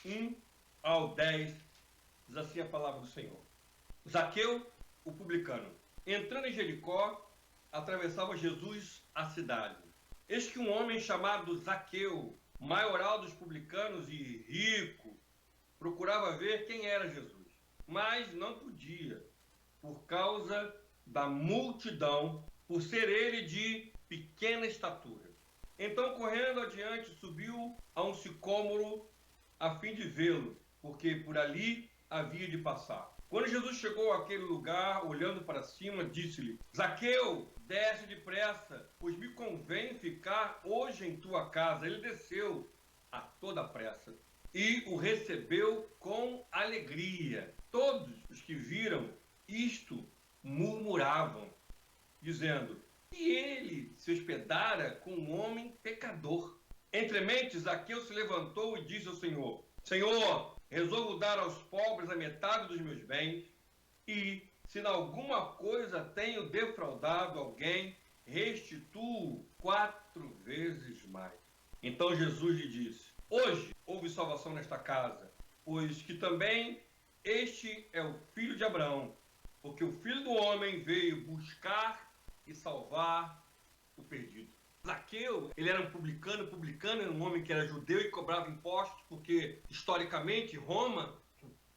1 ao 10, diz assim a palavra do Senhor. Zaqueu, o publicano, entrando em Jericó, atravessava Jesus a cidade. Eis que um homem chamado Zaqueu, maioral dos publicanos e rico, procurava ver quem era Jesus, mas não podia, por causa da multidão, por ser ele de pequena estatura. Então, correndo adiante, subiu a um sicômoro a fim de vê-lo, porque por ali havia de passar. Quando Jesus chegou àquele lugar, olhando para cima, disse-lhe: Zaqueu, desce depressa, pois me convém ficar hoje em tua casa. Ele desceu a toda pressa e o recebeu com alegria. Todos os que viram isto murmuravam, dizendo: e ele se hospedara com um homem pecador. Entremente, Zaqueu se levantou e disse ao Senhor: Senhor, resolvo dar aos pobres a metade dos meus bens, e, se em alguma coisa tenho defraudado alguém, restituo 4 vezes mais. Então Jesus lhe disse: hoje houve salvação nesta casa, pois que também este é o filho de Abraão, porque o Filho do Homem veio buscar e salvar o perdido. Zaqueu, ele era um publicano era um homem que era judeu e cobrava impostos, porque, historicamente, Roma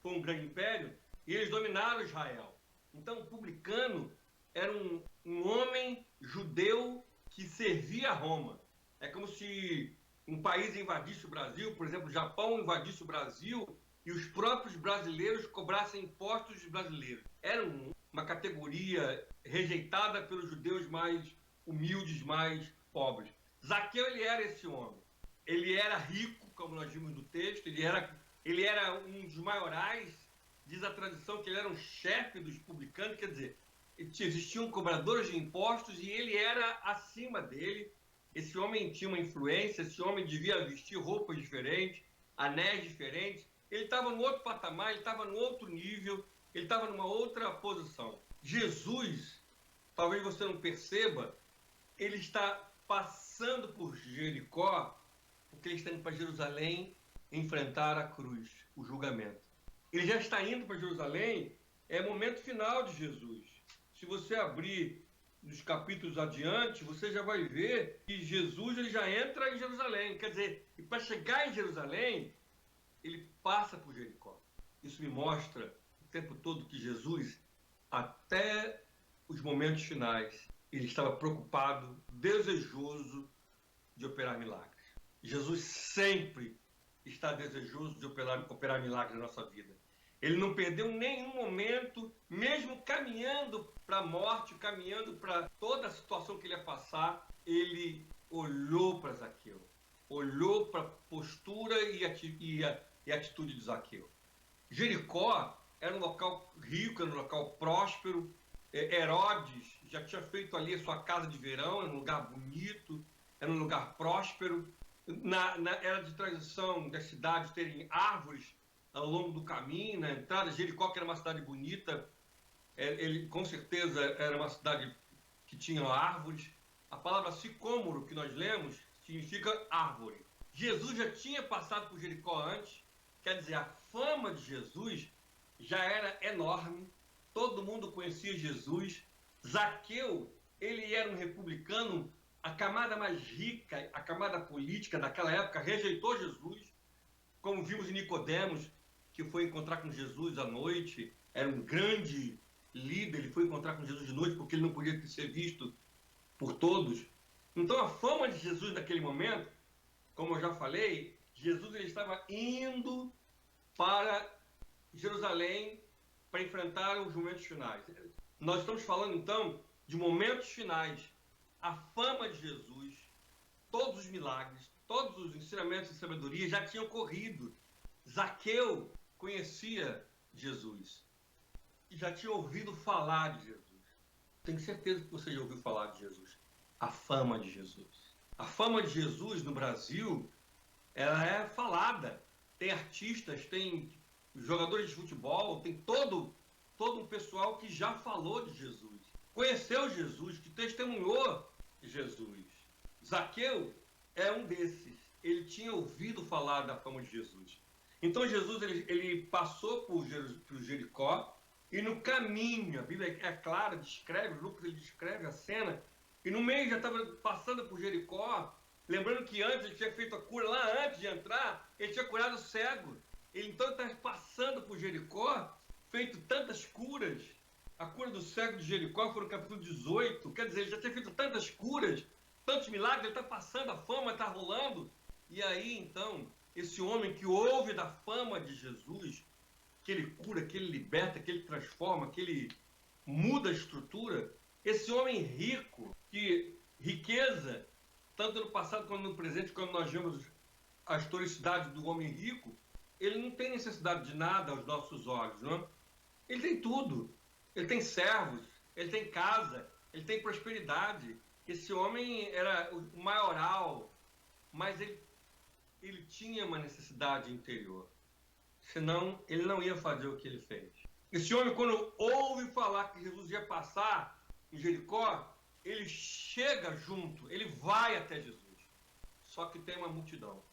foi um grande império e eles dominaram Israel. Então, o publicano era um homem judeu que servia a Roma. É como se um país invadisse o Brasil, por exemplo, o Japão invadisse o Brasil e os próprios brasileiros cobrassem impostos dos brasileiros. Era uma categoria rejeitada pelos judeus mais humildes, mais pobres. Zaqueu, ele era esse homem. Ele era rico, como nós vimos no texto, ele era um dos maiorais, diz a tradição que ele era um chefe dos publicanos, quer dizer, existiam cobradores de impostos e ele era acima dele. Esse homem tinha uma influência, esse homem devia vestir roupas diferentes, anéis diferentes. Ele estava no outro patamar, ele estava no outro nível, ele estava numa outra posição. Jesus, talvez você não perceba, ele está passando por Jericó, porque ele está indo para Jerusalém enfrentar a cruz, o julgamento. Ele já está indo para Jerusalém, é o momento final de Jesus. Se você abrir nos capítulos adiante, você já vai ver que Jesus ele já entra em Jerusalém. Quer dizer, e para chegar em Jerusalém, ele passa por Jericó. Isso me mostra o tempo todo que Jesus, até os momentos finais, ele estava preocupado, desejoso de operar milagres. Jesus sempre está desejoso de operar milagres na nossa vida. Ele não perdeu nenhum momento, mesmo caminhando para a morte, caminhando para toda a situação que ele ia passar, ele olhou para Zaqueu, olhou para a postura e atitude de Zaqueu. Jericó era um local rico, era um local próspero. Herodes já tinha feito ali a sua casa de verão, era um lugar bonito, era um lugar próspero. Era de tradição das cidades terem árvores ao longo do caminho, na entrada. Jericó, que era uma cidade bonita, ele com certeza era uma cidade que tinha árvores. A palavra sicômoro que nós lemos significa árvore. Jesus já tinha passado por Jericó antes, quer dizer, a fama de Jesus já era enorme, todo mundo conhecia Jesus. Zaqueu, ele era um republicano, a camada mais rica, a camada política daquela época rejeitou Jesus, como vimos em Nicodemos, que foi encontrar com Jesus à noite, era um grande líder, ele foi encontrar com Jesus de noite porque ele não podia ser visto por todos. Então a fama de Jesus naquele momento, como eu já falei, Jesus ele estava indo para Jerusalém para enfrentar os momentos finais. Nós estamos falando então de momentos finais. A fama de Jesus, todos os milagres, todos os ensinamentos de sabedoria já tinham ocorrido. Zaqueu conhecia Jesus e já tinha ouvido falar de Jesus. Tenho certeza que você já ouviu falar de Jesus. A fama de Jesus. A fama de Jesus no Brasil, ela é falada. Tem artistas, tem jogadores de futebol, tem todo um pessoal que já falou de Jesus, conheceu Jesus, que testemunhou Jesus. Zaqueu é um desses. Ele tinha ouvido falar da fama de Jesus. Então Jesus ele passou por Jericó e no caminho, a Bíblia é clara, descreve, Lucas ele descreve a cena, e no meio já estava passando por Jericó, lembrando que antes ele tinha feito a cura, lá antes de entrar, ele tinha curado o cego. Ele então está passando por Jericó, feito tantas curas. A cura do cego de Jericó foi no capítulo 18, quer dizer, ele já tinha feito tantas curas, tantos milagres, ele está passando, a fama está rolando. E aí, então, esse homem que ouve da fama de Jesus, que ele cura, que ele liberta, que ele transforma, que ele muda a estrutura, esse homem rico, que riqueza, tanto no passado quanto no presente, quando nós vemos a historicidade do homem rico, ele não tem necessidade de nada aos nossos olhos, não? Ele tem tudo. Ele tem servos, ele tem casa, ele tem prosperidade. Esse homem era o maioral, mas ele tinha uma necessidade interior. Senão, ele não ia fazer o que ele fez. Esse homem, quando ouve falar que Jesus ia passar em Jericó, ele chega junto, ele vai até Jesus. Só que tem uma multidão.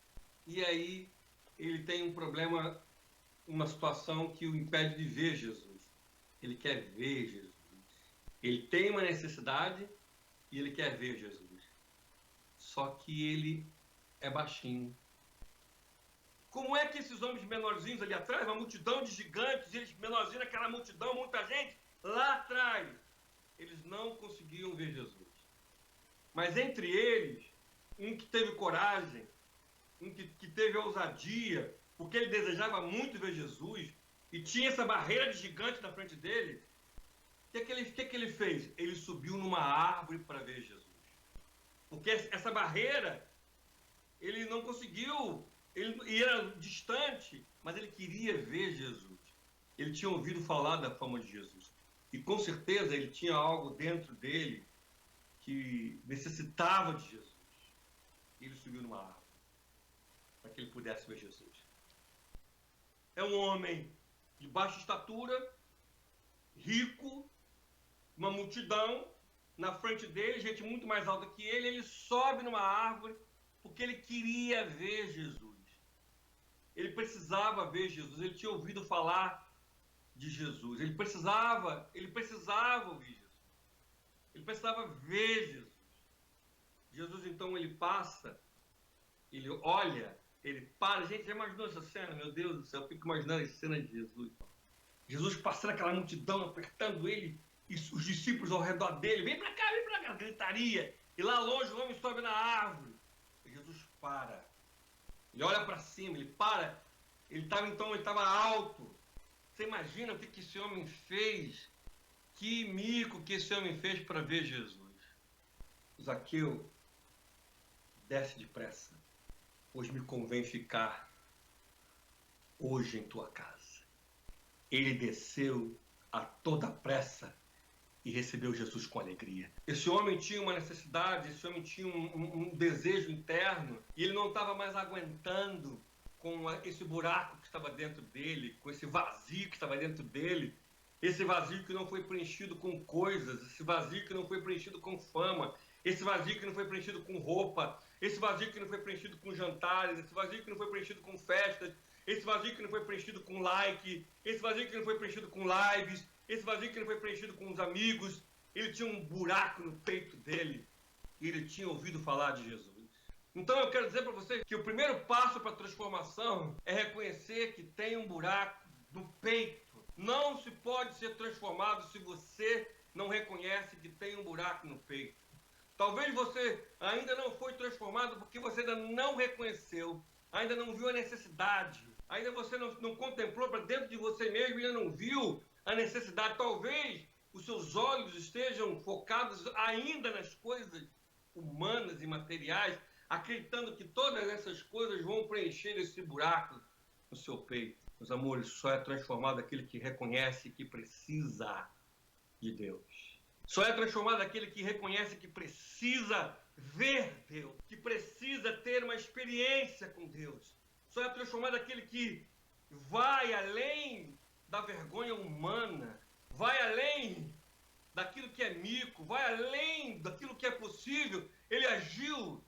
E aí, ele tem um problema, uma situação que o impede de ver Jesus. Ele quer ver Jesus. Ele tem uma necessidade e ele quer ver Jesus. Só que ele é baixinho. Como é que esses homens menorzinhos ali atrás, uma multidão de gigantes, eles menorzinhos, aquela multidão, muita gente, lá atrás, eles não conseguiam ver Jesus. Mas entre eles, um que teve coragem, um que teve ousadia, porque ele desejava muito ver Jesus, e tinha essa barreira de gigante na frente dele, o que ele fez? Ele subiu numa árvore para ver Jesus. Porque essa barreira, ele não conseguiu, ele era distante, mas ele queria ver Jesus. Ele tinha ouvido falar da fama de Jesus. E com certeza ele tinha algo dentro dele que necessitava de Jesus. E ele subiu numa árvore para que ele pudesse ver Jesus. É um homem de baixa estatura, rico, uma multidão na frente dele, gente muito mais alta que ele sobe numa árvore porque ele queria ver Jesus. Ele precisava ver Jesus, ele tinha ouvido falar de Jesus, ele precisava ouvir Jesus. Ele precisava ver Jesus. Jesus, então, ele passa, ele olha, ele para. Gente, já imaginou essa cena? Meu Deus do céu, eu fico imaginando a cena de Jesus. Jesus passando aquela multidão, apertando ele, e os discípulos ao redor dele. Vem pra cá, gritaria. E lá longe o homem sobe na árvore. E Jesus para. Ele olha para cima, ele para. Ele estava alto. Você imagina o que esse homem fez? Que mico que esse homem fez para ver Jesus. Zaqueu, desce depressa, pois me convém ficar hoje em tua casa. Ele desceu a toda pressa e recebeu Jesus com alegria. Esse homem tinha uma necessidade, esse homem tinha um desejo interno, e ele não estava mais aguentando com esse buraco que estava dentro dele, com esse vazio que estava dentro dele, esse vazio que não foi preenchido com coisas, esse vazio que não foi preenchido com fama, esse vazio que não foi preenchido com roupa, esse vazio que não foi preenchido com jantares, esse vazio que não foi preenchido com festas, esse vazio que não foi preenchido com like, esse vazio que não foi preenchido com lives, esse vazio que não foi preenchido com os amigos. Ele tinha um buraco no peito dele e ele tinha ouvido falar de Jesus. Então eu quero dizer para você que o primeiro passo para a transformação é reconhecer que tem um buraco no peito. Não se pode ser transformado se você não reconhece que tem um buraco no peito. Talvez você ainda não foi transformado porque você ainda não reconheceu, ainda não viu a necessidade, ainda você não contemplou para dentro de você mesmo e ainda não viu a necessidade. Talvez os seus olhos estejam focados ainda nas coisas humanas e materiais, acreditando que todas essas coisas vão preencher esse buraco no seu peito. Meus amores, só é transformado aquele que reconhece que precisa de Deus. Só é transformado aquele que reconhece que precisa ver Deus, que precisa ter uma experiência com Deus. Só é transformado aquele que vai além da vergonha humana, vai além daquilo que é mico, vai além daquilo que é possível. Ele agiu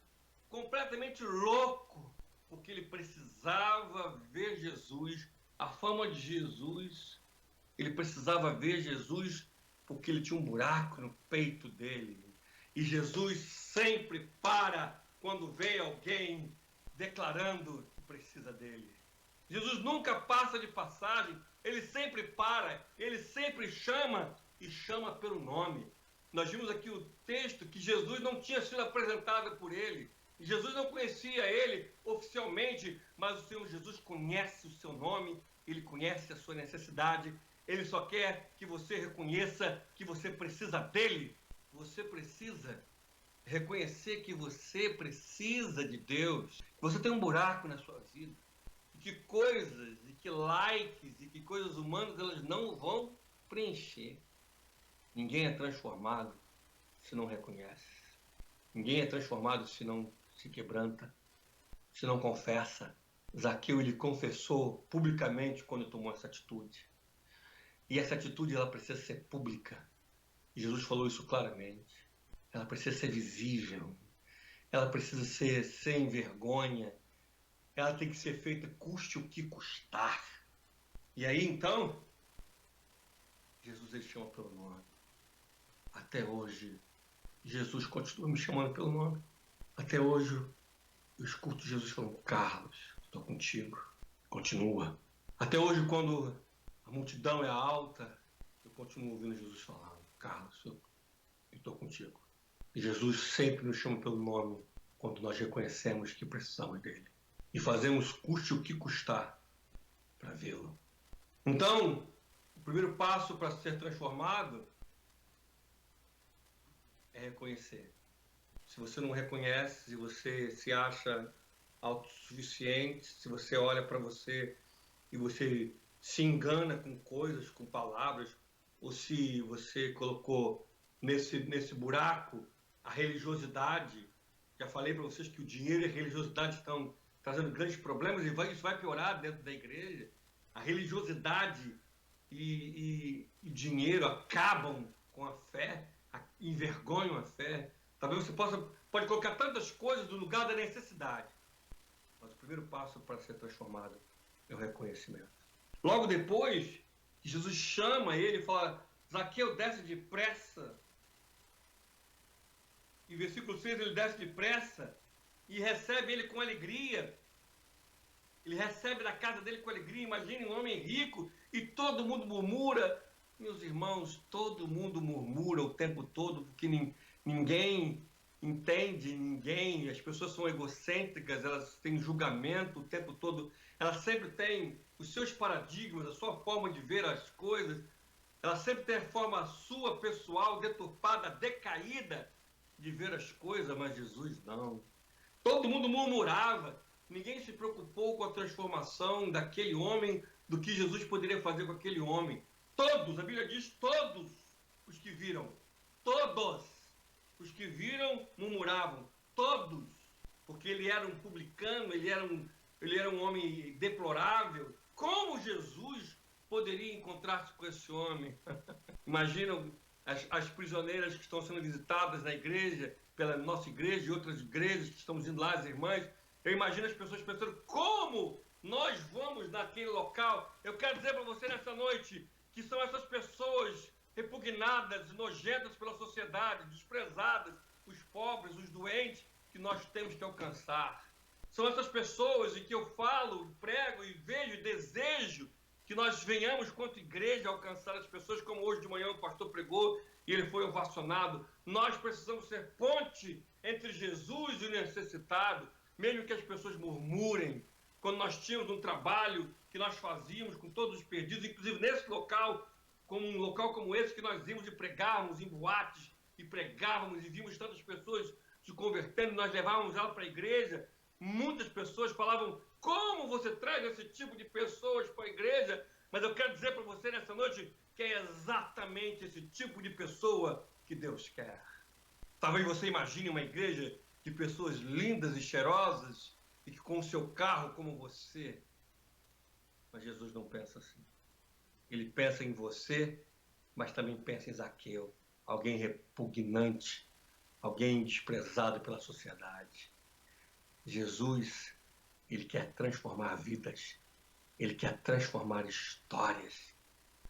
completamente louco, porque ele precisava ver Jesus. Jesus, a fama de Jesus, ele precisava ver Jesus porque ele tinha um buraco no peito dele. E Jesus sempre para quando vê alguém declarando que precisa dele. Jesus nunca passa de passagem, ele sempre para, ele sempre chama e chama pelo nome. Nós vimos aqui o texto que Jesus não tinha sido apresentado por ele. Jesus não conhecia ele oficialmente, mas o Senhor Jesus conhece o seu nome, ele conhece a sua necessidade, ele só quer que você reconheça que você precisa dele. Você precisa reconhecer que você precisa de Deus. Você tem um buraco na sua vida. E que coisas, e que likes, e que coisas humanas elas não vão preencher. Ninguém é transformado se não reconhece. Ninguém é transformado se não se quebranta, se não confessa. Zaqueu, ele confessou publicamente quando tomou essa atitude. E essa atitude, ela precisa ser pública. Jesus falou isso claramente. Ela precisa ser visível. Ela precisa ser sem vergonha. Ela tem que ser feita custe o que custar. E aí, então, Jesus, ele chama pelo nome. Até hoje, Jesus continua me chamando pelo nome. Até hoje, eu escuto Jesus falando, Carlos, estou contigo. Continua. Até hoje, quando a multidão é alta, eu continuo ouvindo Jesus falando, Carlos, eu estou contigo. E Jesus sempre nos chama pelo nome quando nós reconhecemos que precisamos dele. E fazemos custe o que custar para vê-lo. Então, o primeiro passo para ser transformado é reconhecer. Se você não reconhece, se você se acha autossuficiente, se você olha para você e você se engana com coisas, com palavras, ou se você colocou nesse buraco a religiosidade. Já falei para vocês que o dinheiro e a religiosidade estão trazendo grandes problemas e isso vai piorar dentro da igreja. A religiosidade e dinheiro acabam com a fé, envergonham a fé. Talvez você pode colocar tantas coisas no lugar da necessidade. Mas o primeiro passo para ser transformado é o reconhecimento. Logo depois, Jesus chama ele e fala, Zaqueu, desce depressa. Em versículo 6, ele desce depressa e recebe ele com alegria. Ele recebe da casa dele com alegria. Imagine um homem rico e todo mundo murmura. Meus irmãos, todo mundo murmura o tempo todo, porque ninguém entende ninguém. As pessoas são egocêntricas, elas têm julgamento o tempo todo. Elas sempre têm os seus paradigmas, a sua forma de ver as coisas. Elas sempre têm a forma sua, pessoal, deturpada, decaída de ver as coisas, mas Jesus não. Todo mundo murmurava, ninguém se preocupou com a transformação daquele homem, do que Jesus poderia fazer com aquele homem. Todos, a Bíblia diz, todos os que viram, todos os que viram murmuravam, todos, porque ele era um publicano, ele era um homem deplorável. Como Jesus poderia encontrar-se com esse homem? Imaginam as prisioneiras que estão sendo visitadas na igreja, pela nossa igreja e outras igrejas que estamos indo lá, as irmãs. Eu imagino as pessoas pensando, como nós vamos naquele local? Eu quero dizer para você nessa noite que são essas pessoas repugnadas, nojentas pela sociedade, desprezadas, os pobres, os doentes, que nós temos que alcançar. São essas pessoas em que eu falo, prego e vejo e desejo que nós venhamos, quanto igreja, alcançar as pessoas, como hoje de manhã o pastor pregou e ele foi ovacionado. Nós precisamos ser ponte entre Jesus e o necessitado, mesmo que as pessoas murmurem. Quando nós tínhamos um trabalho que nós fazíamos com todos os perdidos, inclusive nesse local, como um local como esse que nós íamos e pregávamos em boates, e pregávamos e vimos tantas pessoas se convertendo, nós levávamos ela para a igreja. Muitas pessoas falavam, como você traz esse tipo de pessoas para a igreja? Mas eu quero dizer para você nessa noite que é exatamente esse tipo de pessoa que Deus quer. Talvez você imagine uma igreja de pessoas lindas e cheirosas e que com o seu carro como você. Mas Jesus não pensa assim. Ele pensa em você, mas também pensa em Zaqueu, alguém repugnante, alguém desprezado pela sociedade. Jesus, ele quer transformar vidas. Ele quer transformar histórias.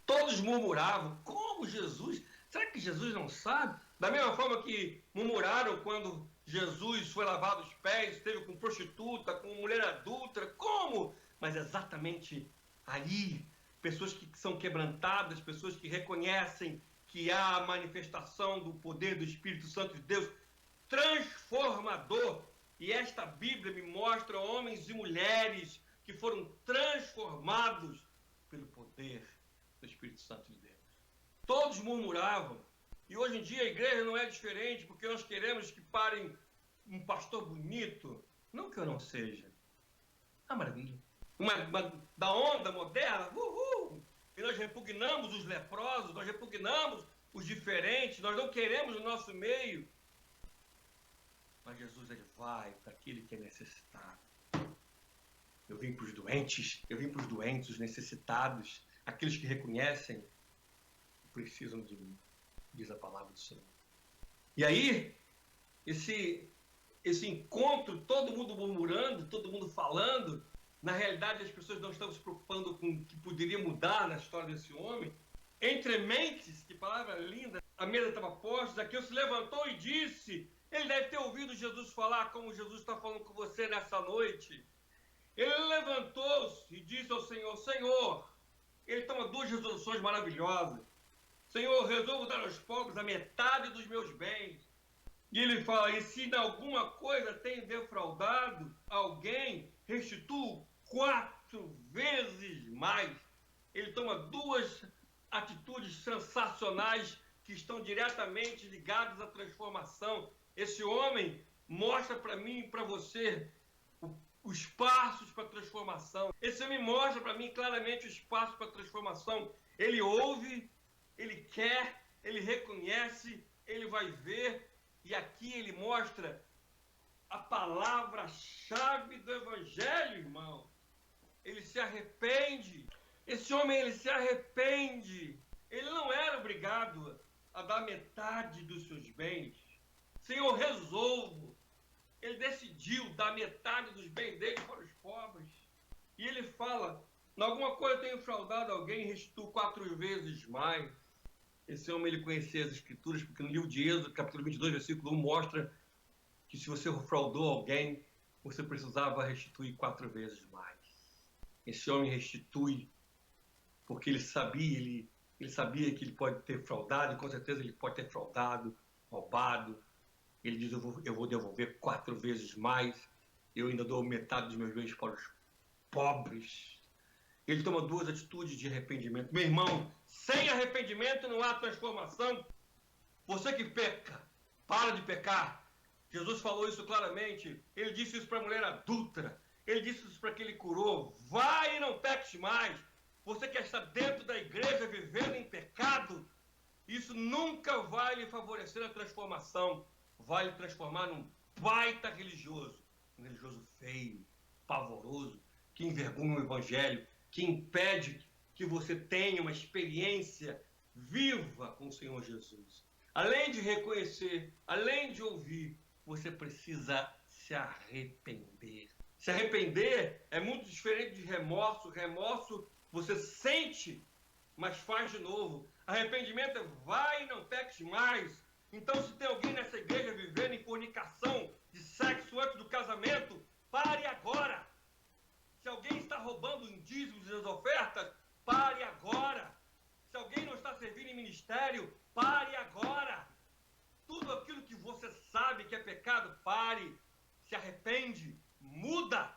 Todos murmuravam, como Jesus? Será que Jesus não sabe? Da mesma forma que murmuraram quando Jesus foi lavar os pés, esteve com prostituta, com mulher adulta, como? Mas exatamente aí, pessoas que são quebrantadas, pessoas que reconhecem que há a manifestação do poder do Espírito Santo de Deus transformador. E esta Bíblia me mostra homens e mulheres que foram transformados pelo poder do Espírito Santo de Deus. Todos murmuravam. E hoje em dia a igreja não é diferente, porque nós queremos que parem um pastor bonito. Não que eu não seja. Ah, maravilha. Da onda moderna, uhul! E nós repugnamos os leprosos, nós repugnamos os diferentes, nós não queremos o nosso meio. Mas Jesus, ele vai para aquele que é necessitado. Eu vim para os doentes, os necessitados, aqueles que reconhecem que precisam de mim, diz a palavra do Senhor. E aí, esse encontro, todo mundo murmurando, todo mundo falando, na realidade as pessoas não estavam se preocupando com o que poderia mudar na história desse homem. Entre mentes, que palavra linda, a mesa estava posta, Zaqueu se levantou e disse, ele deve ter ouvido Jesus falar como Jesus está falando com você nessa noite. Ele levantou-se e disse ao Senhor, Senhor, ele toma duas resoluções maravilhosas. Senhor, resolvo dar aos pobres a metade dos meus bens. E ele fala, e se em alguma coisa tenho defraudado alguém, restituo 4 vezes mais. Ele toma duas atitudes sensacionais que estão diretamente ligadas à transformação. Esse homem mostra para mim e para você os passos para a transformação. Esse homem mostra para mim claramente os passos para a transformação. Ele ouve, ele quer, ele reconhece, ele vai ver. E aqui ele mostra a palavra-chave do Evangelho, irmão. Ele se arrepende. Esse homem, ele se arrepende. Ele não era obrigado a dar metade dos seus bens. Senhor, resolvo. Ele decidiu dar metade dos bens dele para os pobres. E ele fala, em alguma coisa eu tenho fraudado alguém, restituo 4 vezes mais. Esse homem, ele conhecia as Escrituras, porque no livro de Êxodo, capítulo 22, versículo 1, mostra que se você fraudou alguém, você precisava restituir 4 vezes mais. Esse homem restitui, porque ele sabia que ele pode ter fraudado, e com certeza ele pode ter fraudado, roubado. Ele diz, eu vou devolver 4 vezes mais, eu ainda dou metade dos meus bens para os pobres. Ele toma 2 atitudes de arrependimento. Meu irmão, sem arrependimento não há transformação. Você que peca, para de pecar. Jesus falou isso claramente. Ele disse isso para a mulher adúltera. Ele disse isso para quem ele curou. Vai e não peques mais. Você que está dentro da igreja vivendo em pecado, isso nunca vai lhe favorecer a transformação. Vai lhe transformar num baita religioso. Um religioso feio, pavoroso, que envergonha o evangelho, que impede que você tenha uma experiência viva com o Senhor Jesus. Além de reconhecer, além de ouvir, você precisa se arrepender. Se arrepender é muito diferente de remorso. Remorso você sente, mas faz de novo. Arrependimento é vai e não peques mais. Então, se tem alguém nessa igreja vivendo em fornicação de sexo antes do casamento, pare agora. Se alguém está roubando em dízimos e as ofertas, pare agora. Se alguém não está servindo em ministério, pare agora. Tudo aquilo que você sabe que é pecado, pare. Se arrepende, muda.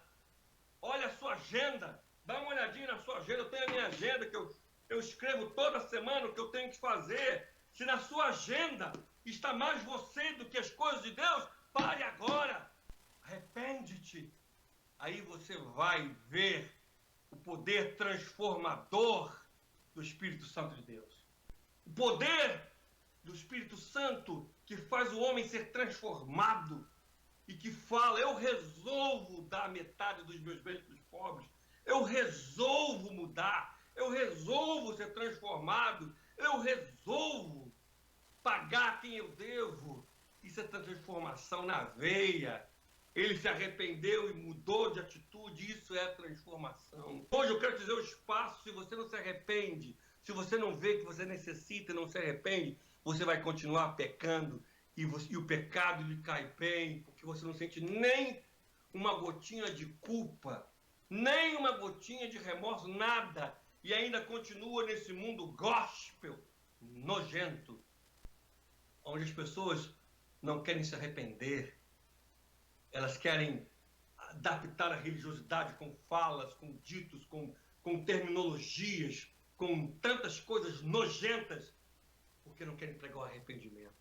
Olha a sua agenda, dá uma olhadinha na sua agenda. Eu tenho a minha agenda que eu escrevo toda semana o que eu tenho que fazer. Se na sua agenda está mais você do que as coisas de Deus, pare agora. Arrepende-te. Aí você vai ver o poder transformador do Espírito Santo de Deus. O poder do Espírito Santo que faz o homem ser transformado e que fala, eu resolvo dar metade dos meus bens para os pobres, eu resolvo mudar, eu resolvo ser transformado, eu resolvo pagar quem eu devo. Isso é transformação na veia. ele se arrependeu e mudou de atitude, isso é transformação. Hoje eu quero dizer o espaço, se você não se arrepende, se você não vê que você necessita e não se arrepende, você vai continuar pecando e o pecado lhe cai bem, porque você não sente nem uma gotinha de culpa, nem uma gotinha de remorso, nada, e ainda continua nesse mundo gospel, nojento, onde as pessoas não querem se arrepender, elas querem adaptar a religiosidade com falas, com ditos, com terminologias, com tantas coisas nojentas, porque não querem pregar o arrependimento.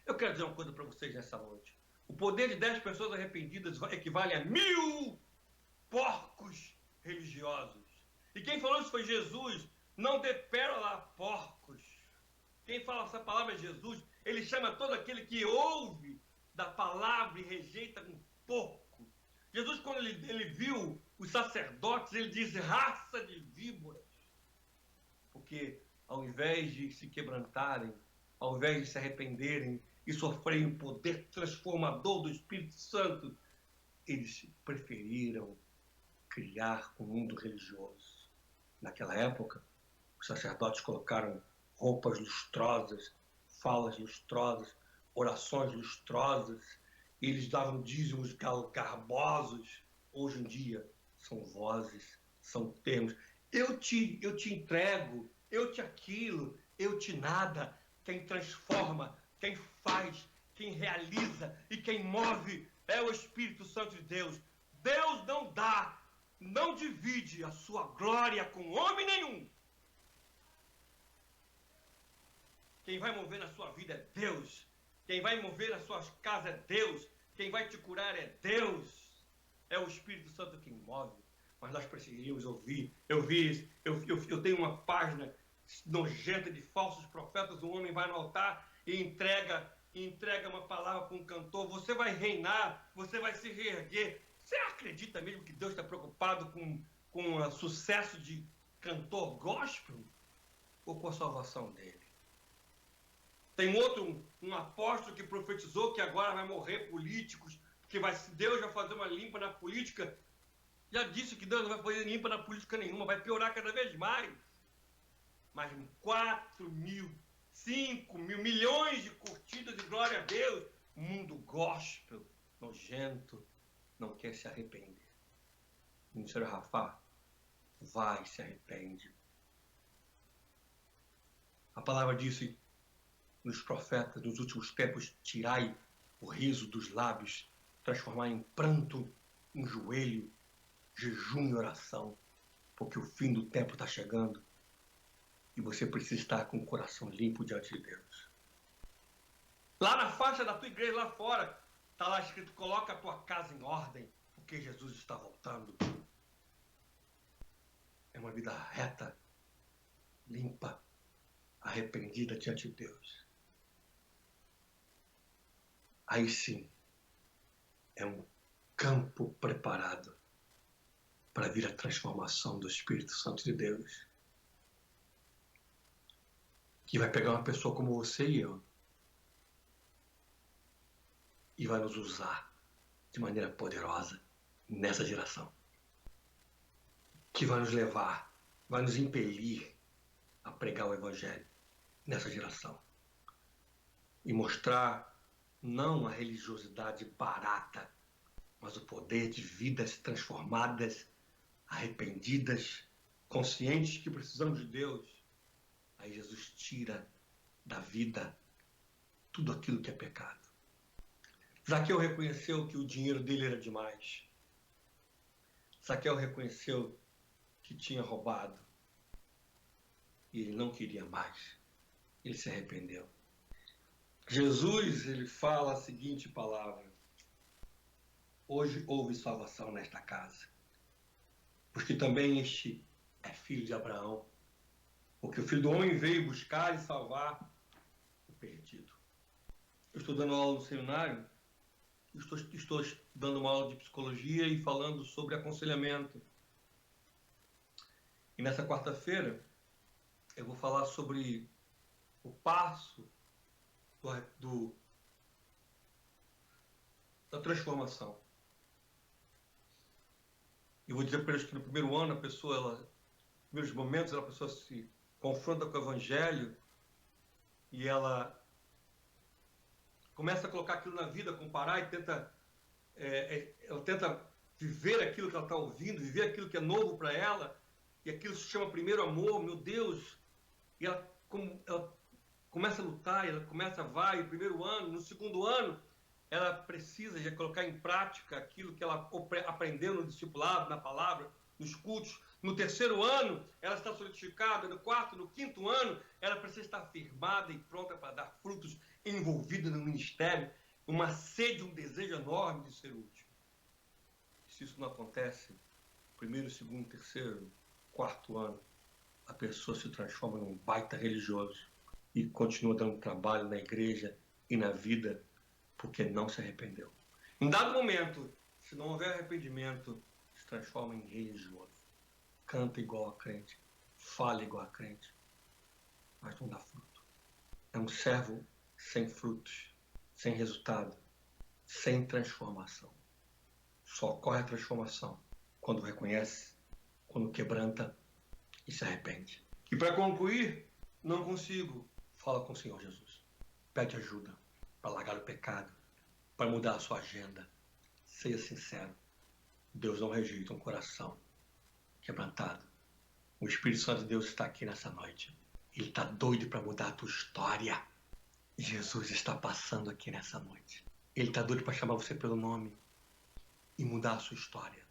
Eu quero dizer uma coisa para vocês nessa noite. O poder de 10 pessoas arrependidas equivale a 1000 porcos religiosos. E quem falou isso foi Jesus. Não dê pérola a porcos. Quem fala essa palavra é Jesus. Ele chama todo aquele que ouve da palavra e rejeita um porco. Jesus, quando ele viu os sacerdotes, ele diz raça de víboras. Porque ao invés de se quebrantarem, ao invés de se arrependerem e sofrerem o poder transformador do Espírito Santo, eles preferiram criar um mundo religioso. Naquela época, os sacerdotes colocaram roupas lustrosas, falas lustrosas, orações lustrosas, eles davam dízimos garbosos. Hoje em dia, são vozes, são termos. Eu te entrego, eu te aquilo, eu te nada. Quem transforma, quem faz, quem realiza e quem move é o Espírito Santo de Deus. Deus não dá, não divide a sua glória com homem nenhum. Quem vai mover na sua vida é Deus. Quem vai mover na sua casa é Deus. Quem vai te curar é Deus. É o Espírito Santo quem move. Mas nós precisamos ouvir. Eu tenho uma página nojenta de falsos profetas. Um homem vai no altar e entrega uma palavra para um cantor. Você vai reinar, você vai se reerguer. Você acredita mesmo que Deus está preocupado com o sucesso de cantor gospel? Ou com a salvação dele? Tem um apóstolo que profetizou que agora vai morrer políticos, que Deus vai fazer uma limpa na política. Já disse que Deus não vai fazer limpa na política nenhuma, vai piorar cada vez mais. Mas 4.000, 5.000, milhões de curtidas de glória a Deus. O mundo gospel, nojento, não quer se arrepender. O ministério Rafa vai e se arrepende. A palavra disse nos profetas, nos últimos tempos, tirai o riso dos lábios, transformar em pranto, em joelho, jejum e oração, porque o fim do tempo está chegando e você precisa estar com o coração limpo diante de Deus. Lá na faixa da tua igreja, lá fora, está lá escrito, coloca a tua casa em ordem, porque Jesus está voltando. É uma vida reta, limpa, arrependida diante de Deus. Aí sim, é um campo preparado para vir a transformação do Espírito Santo de Deus, que vai pegar uma pessoa como você e eu e vai nos usar de maneira poderosa nessa geração, que vai nos levar, vai nos impelir a pregar o Evangelho nessa geração e mostrar não a religiosidade barata, mas o poder de vidas transformadas, arrependidas, conscientes que precisamos de Deus. Aí Jesus tira da vida tudo aquilo que é pecado. Zaqueu reconheceu que o dinheiro dele era demais. Zaqueu reconheceu que tinha roubado. E ele não queria mais. Ele se arrependeu. Jesus, ele fala a seguinte palavra: hoje houve salvação nesta casa, porque também este é filho de Abraão, porque o Filho do Homem veio buscar e salvar o perdido. Eu estou dando aula no seminário, estou dando uma aula de psicologia e falando sobre aconselhamento. E nessa quarta-feira eu vou falar sobre o passo da transformação. Eu vou dizer para eles que no primeiro ano, nos primeiros momentos, a pessoa se confronta com o Evangelho e ela começa a colocar aquilo na vida, comparar e ela tenta viver aquilo que ela está ouvindo, viver aquilo que é novo para ela, e aquilo se chama primeiro amor, meu Deus, e ela começa a lutar, ela vai, o primeiro ano, no segundo ano, ela precisa de colocar em prática aquilo que ela aprendeu no discipulado, na palavra, nos cultos. No terceiro ano, ela está solidificada. No quarto, no quinto ano, ela precisa estar firmada e pronta para dar frutos, envolvida no ministério, uma sede, um desejo enorme de ser útil. Se isso não acontece, primeiro, segundo, terceiro, quarto ano, a pessoa se transforma num baita religioso e continua dando trabalho na igreja e na vida, porque não se arrependeu. Em dado momento, se não houver arrependimento, se transforma em religioso. Canta igual a crente, fala igual a crente, mas não dá fruto. É um servo sem frutos, sem resultado, sem transformação. Só ocorre a transformação quando reconhece, quando quebranta e se arrepende. E para concluir, não consigo. Fala com o Senhor Jesus. Pede ajuda para largar o pecado, para mudar a sua agenda. Seja sincero. Deus não rejeita um coração quebrantado. O Espírito Santo de Deus está aqui nessa noite. Ele está doido para mudar a tua história. Jesus está passando aqui nessa noite. Ele está doido para chamar você pelo nome e mudar a sua história.